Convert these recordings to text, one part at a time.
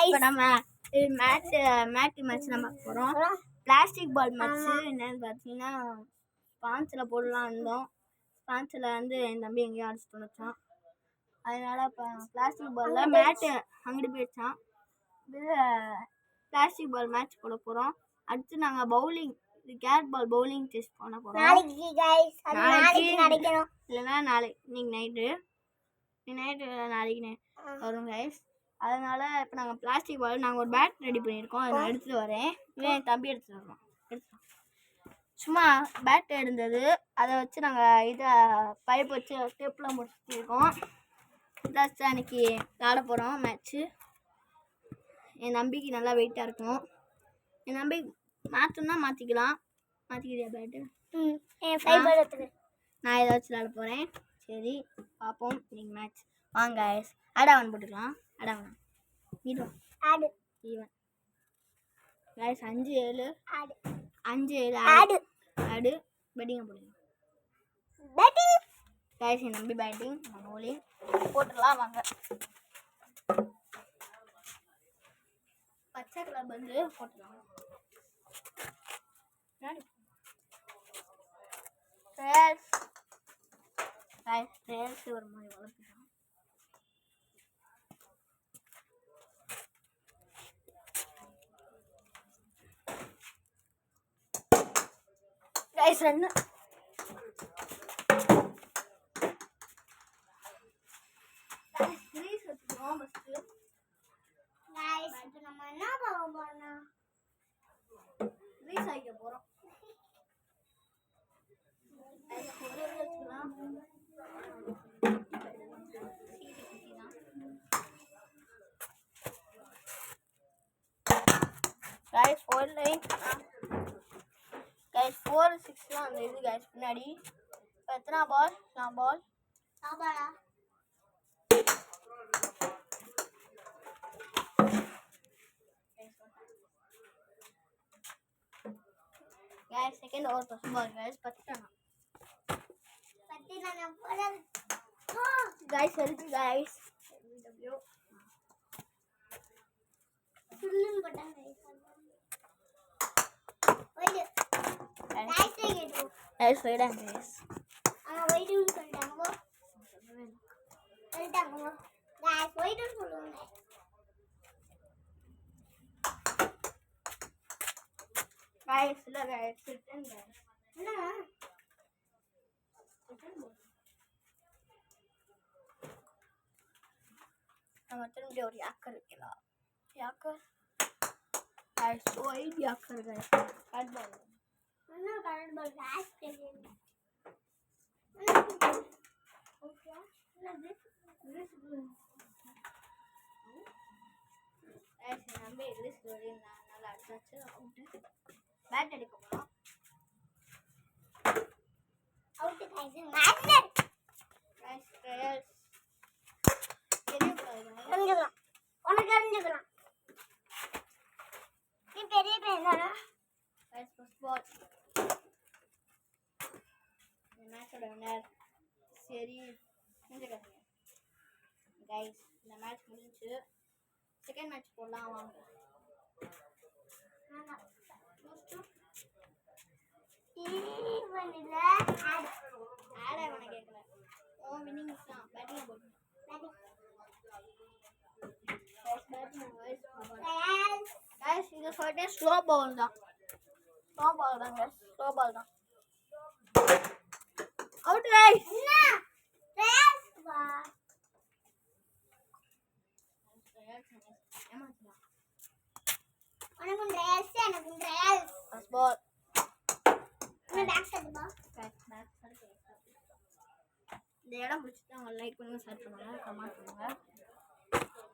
இப்போ நம்ம மேட்ச் நம்ம போகிறோம். பிளாஸ்டிக் பால் மேட்ச்சு என்னன்னு பார்த்தீங்கன்னா ஸ்பான்ஸில் போடலாம் இருந்தோம். ஸ்பான்ஸில் வந்து என் தம்பி எங்கேயும் அடிச்சுட்டு வந்துச்சான். அதனால இப்போ பிளாஸ்டிக் பாலில் மேட்டு அங்கிட்டு போயிடுச்சான். இது பிளாஸ்டிக் பால் மேட்ச் போட போகிறோம். அடுத்து நாங்கள் bowling gate ball bowling test பண்ண போகிறோம். நாளைக்கு இல்லைன்னா நாளைக்கு நாளைக்கு வரும் கைஸ். அதனால இப்போ நாங்கள் பிளாஸ்டிக் பால் நாங்கள் ஒரு பேட் ரெடி பண்ணியிருக்கோம். அதை நான் எடுத்துகிட்டு வரேன். இல்லை என் தம்பி எடுத்துகிட்டு வருவோம். சும்மா பேட் இருந்தது, அதை வச்சு நாங்கள் இதை பைப் வச்சு டேப்லாம் முடிச்சுருக்கோம். இதாச்சும் அன்றைக்கி விளாட போகிறோம் மேட்ச்சு. என் நம்பிக்கை நல்லா வெயிட்டாக இருக்கும். என் நம்பி மாற்றணும்னா மாற்றிக்கலாம். மாற்றிக்கிறியா பேட்டு? நான் இதை வச்சு விளாட போகிறேன். சரி பார்ப்போம் இன்னைக்கு மேட்ச். வாங்க அடாவன் போட்டுக்கலாம். அடாவன் ஆடு ஈவன் கைஸ் 5-7 ஆடு 5-7 ஆடு ஆடு பேட்டிங் போடுங்க. பேட்டிங் கைஸ் என் நம்பி பேட்டிங் பவுலிங் போட்டுடலாம். வாங்க பச்சை கலர் வந்து போட்டுடலாம். கைஸ் ஒரு மாதிரி வளர்த்துக்கலாம். கைஸ் ரன் கிரீஸ் வச்சுக்கிறோம். ஃபஸ்ட்டு கைஸ் இப்போ நம்ம என்ன பண்ண போறோம்னா கிரீஸ் ஆகிக்க போகிறோம். கைஸ் 4 லைன் கைஸ் 4-6 அந்த இது கைஸ் பின்னாடி. இப்போ எத்தனை பால்? நான் பால் சாப்பாடா guys second over first ball guys 10 போறாங்க கைஸ். ஹெல்ப் கைஸ் டபிள்யூ சுல்லுன்னு போட்டாங்க கைஸ் வைடாங்க கைஸ். வைடுன்னு சொல்லிட்டாங்க கைஸ் வைடுன்னு சொல்லுவாங்க. கைஸ் இல்ல கைஸ் ரிட்டர்ன் கைஸ் என்ன நம்ம திரும்பி ஒரு யாக்கர் வைக்கலாம். Yorker guys wide yorker guys. Cut ball என்ன கட் பால் கைஸ் தெரியும். ஓகே என்னது கிரீஸ் கைஸ் நம்ம கிரீஸ் ஓடி நல்லா அடிச்சாச்சு. அவுட் பேட் அடிக்க போறோம். Out guys match guys guys தெரியுமா உனக்கு தெரிஞ்சுக்கலாம். நீ பெரிய பையன்தானா கைஸ். ஃபர்ஸ்ட் பால் இந்த மேட்சோட வின்னர் சரி முடிஞ்சுக்கங்க கைஸ். இந்த மேட்ச் முடிஞ்சு செகண்ட் மேட்ச் போடலாம் வாங்க. ஈவன்ல ஆட அவனை கேட்கல. ஓ வின்னிங் தான் பேட்டிங் போடு கைஸ். இது சொல்லிட்டு ஸ்லோ பால் தான் கைஸ். ஸ்லோ பால் தான். Out guys. ஃபர்ஸ்ட் பால் இந்த இடம் பிடிச்சிட்டு அவங்க லைக் பண்ணுங்க, ஷேர் பண்ணுங்க, கமெண்ட் பண்ணுங்க,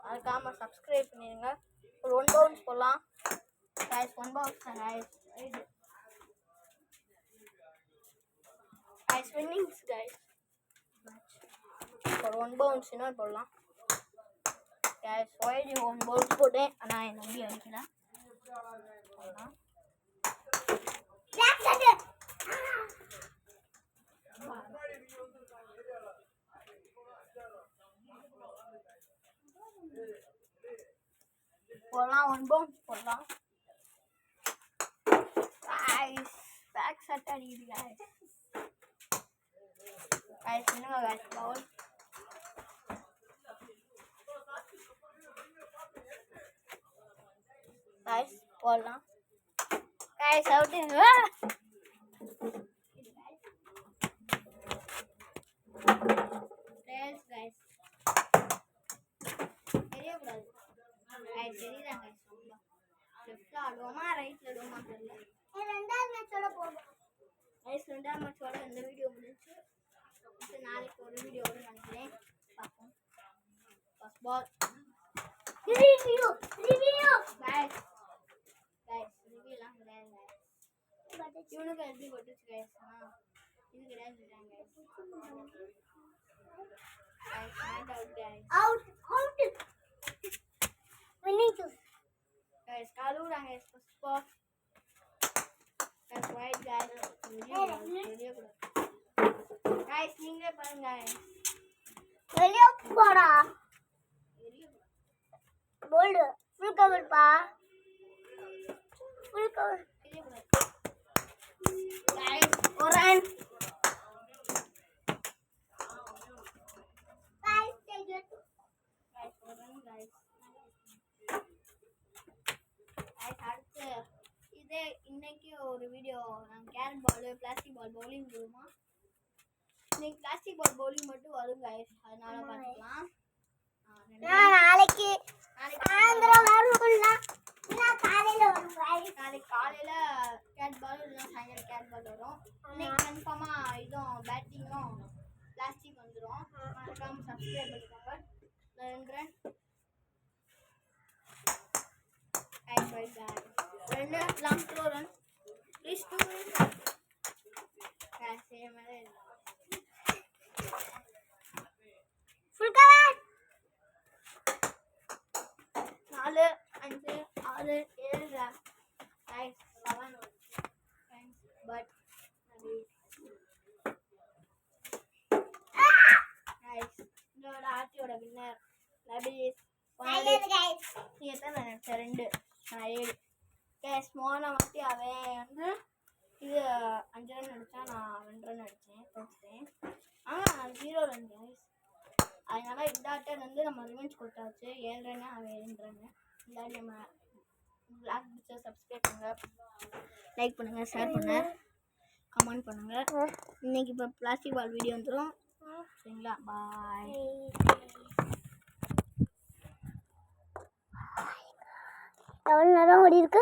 மறக்காம சப்ஸ்கிரைப் பண்ணிடுங்க. ஒரு 1 பவுன்ஸ் போடலாம் guys. 1 bounce guys. Guys winnings guys. ஒரு 1 பவுன்ஸ் இன்னொரு போடலாம் கைஸ். ஒய்டி 1 பவுன்ஸ் போட்டேன். ஆனால் என் நம்பி அடிக்கல. போடலாம் 1 பவுன்ஸ் போடலாம் guys பேக் செட் அடிக்குது guys இன்னும் guys பவுல் guys போடலாம் guys அவுட்டிங் guys guys தெரியக்கூடாது guys தெரியுதா guys லெஃப்ட்ல ஆடுவோமா ரைட்ல ஆடுவோமா தெரியல ரெண்டாவது மேட்சோட போறோம் guys ரெண்டாவது மேட்சோட இந்த வீடியோ முடிஞ்சு நாளைக்கு ஒரு வீடியோ வரும் நினைக்கிறேன் பாப்போம் ஃபர்ஸ்ட் பால் ரிவ்யூ guys ரிவ்யூலாம் கிடையாது இவனுக்கு எப்படி போட்டுச்சு guys இது கிடையாது guys hand out guys out winning to guys kaluran guys first ball guys wide guys video guys நீங்களே பாருங்க guys வெளிய போடா போல்ட் ஃபுல் கவர் பா ஃபுல் கவர் guys ஒரு run guys take it guys ஒரு ரன் guys அடுத்து இதே இன்னைக்கு ஒரு வீடியோ நான் கேரட் பால் பிளாஸ்டிக் பால் பவுலிங் போடுமா இன்னைக்கு பிளாஸ்டிக் பால் பவுலிங் மட்டும் வரும் guys அதனால பார்த்துக்கலாம் நாளைக்கு சாயந்தரம் வரும்னா நான் காலையில வரும் guys நாளைக்கு காலையில கேரட் பால் இல்ல சாயந்தரம் கேரட் பால் வரும் இன்னைக்கு கன்ஃபார்மா இதுவும் பேட்டிங்கும் பிளாஸ்டிக் வந்துரும் மறக்காம சப்ஸ்கிரைப் பண்ணிக்கோங்க நன்றி guys right guys ரெண்டு long throw run please 2 minutes guys same மேலே full cover 4 5 6 7 run guys 7 guys but guys இதோட ஆர்டியோட வின்னர் லபிஸ் guys நீ எத்தனை நினைச்ச 2 நான் 7 கேஸ் மோனை மாற்றி அவன் வந்து இது 5 ரன் அடித்தான் நான் 2 ரன் அடித்தேன் தோற்றுட்டேன் ஆனால் 0 ரன் கேஸ் அதனால இந்த ஆட்டன் வந்து நம்ம ரிவெஞ்ச் கொடுத்தாச்சு 7 ரன் அவன் 2 ரன் இந்த ஆட்டி நம்ம பிளாக் பிக்சரை சப்ஸ்கிரைப் பண்ணுங்கள் லைக் பண்ணுங்கள் ஷேர் பண்ணுங்கள் கமெண்ட் பண்ணுங்கள் இன்னைக்கு இப்போ பிளாஸ்டிக் பால் வீடியோ வந்துடும் சரிங்களா பாய் எவ்வளோ நேரம் ஓடி இருக்கு